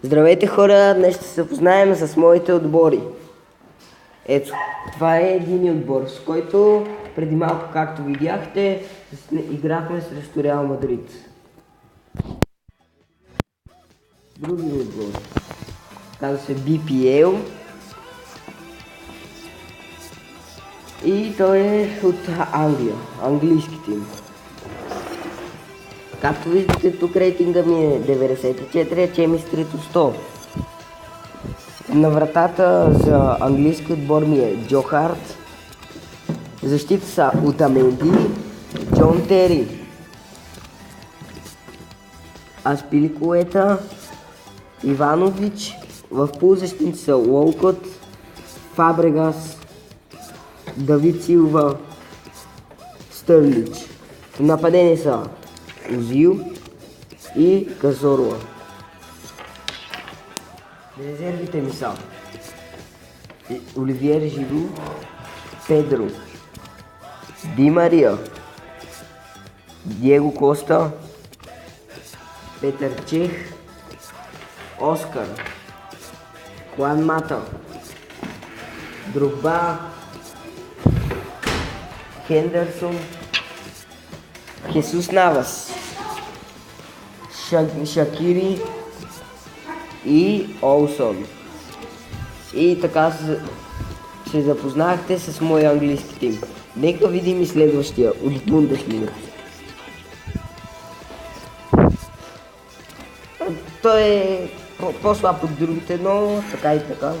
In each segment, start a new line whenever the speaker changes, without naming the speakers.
Здравейте хора, днес ще се запознаем с моите отбори. Ето, това е един отбор, с който преди малко, както видяхте, играхме срещу Реал Мадрид. Други отбор. Казва се BPL. И той е от Англия, английски тим. Както виждате, тук рейтинга ми е 94, а чемистрито 100. На вратата за английски отбор ми е Джо Харт. Защита са Отаменди, Джон Тери, Аспиликуета, Иванович. В полузащитници са Уолкот, Фабрегас, Давид Силва, Стърлич. В нападение са Озил и Казорла. Резервите ми са Оливиер Жиру, Педро, Ди Мария, Диего Коста, Петър Чех, Оскар, Хуан Мата, Дрогба, Хендерсон, Хесус Навас, Шакири и Олсон. И така се запознахте с моя английски тим. Нека видим и следващия от Бундеслига. Той е по-слаб от другите, но така и така.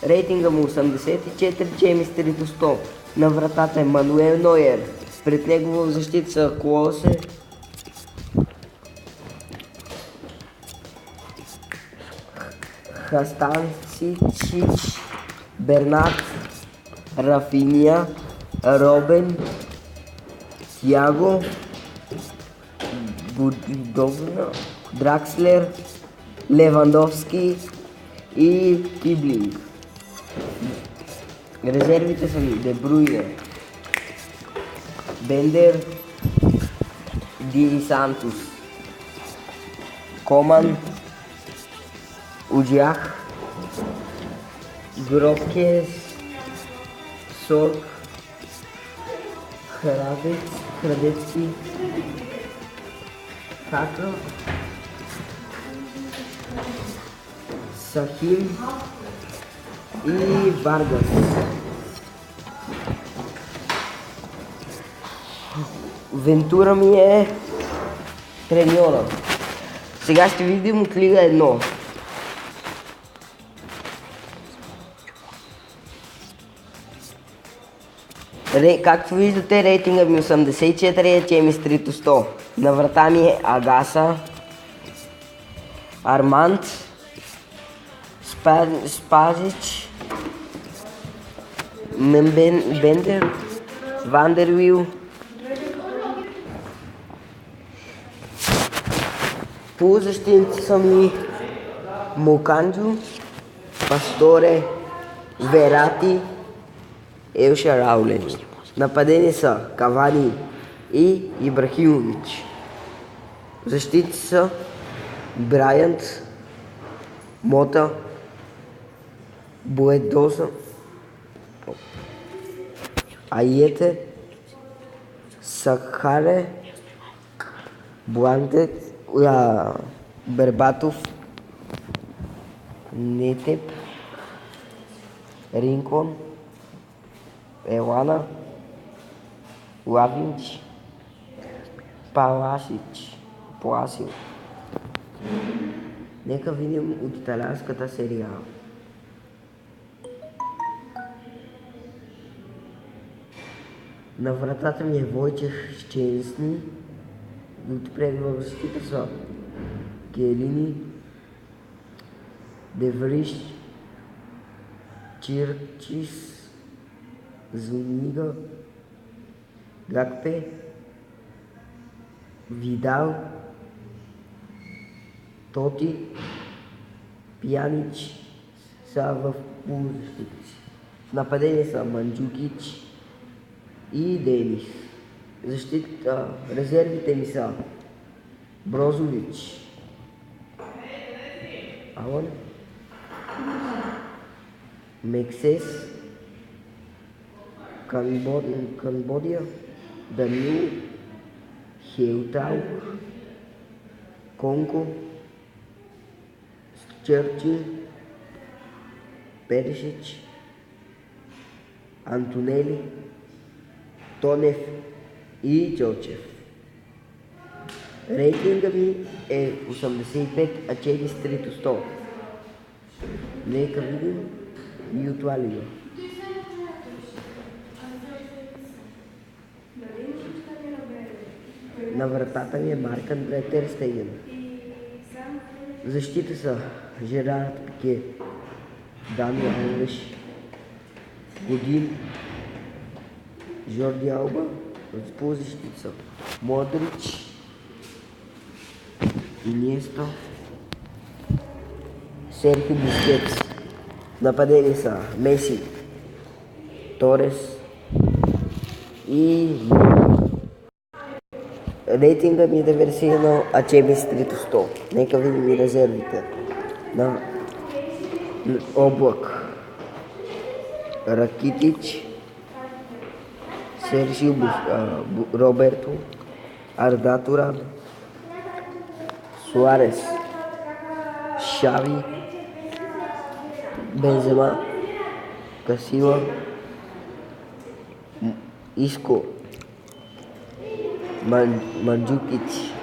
Рейтинга му 84, чемистрито 100. На вратата е Мануел Нойер. Пред него в защита са Клосе, Хастансич, Бернат, Рафиния, Робен, Тиаго, Будовна, Дракслер, Левандовски и Киблинг. Резервите са ми Де Бруйне, Бендер, Ди Сантус, Коман, Уджах, Гробкес, Сорг, Храдецки, Хака, Сахим и Варгас. Вентура ми е треньора. Сега ще видим от Лига 1. Както виждате, рейтинга ми 84, чемистрито 100. На врата ми е Агаса, Арманд, Спазич, Бендер, Вандервил. Полузащитници са ми Моканджо, Пасторе, Верати, Елша Рауле. Нападени са Кавани и Ибрахимович. Защити са Брайант, Мота, Буедоса, Айете, Сахаре, Бландет, Бербатов, Нетеп, Ринкон, Елана, Лавинч, Пласил. Нека видим от италианската серия. На вратата ми е Войчех Щенсни. Отпред в защита са Келини, Девриш, Чирчис, Зунига, Гакпе, Видал, Тоти, Пиянич са в полузащита си. В нападение са Манджукич и Денис. Резервите ми са Брозович, Алан, Мексес, Камбодия, Данил, Хеутал, Конго, Черчил, Перешич, Антонели, Тонев и Джорджев. Рейтинга ми е 85, а 400. Нека видим и отвали го. На вратата ми е Марк-Андре Тер Стеген. Защита са Жерард Пике, Дани Алвеш, Годин, Жорди Алба. От полузащита са Модрич, Иньеста, Серхио Бускетс. Нападение са Меси, Торес и рейтинга ми е 91, а чемистрито 100. Нека видим и резервите на Облак, Ракитич, Серхио Роберто, Арда Туран, Суарес, Шави, Бензема, Касила, Иско, Манджукич,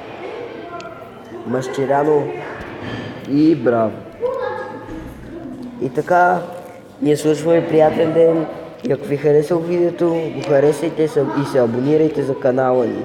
Масчерано и Браво. И така, ние слушваме приятен ден и ако ви харесало видеото, го харесайте и се абонирайте за канала ни.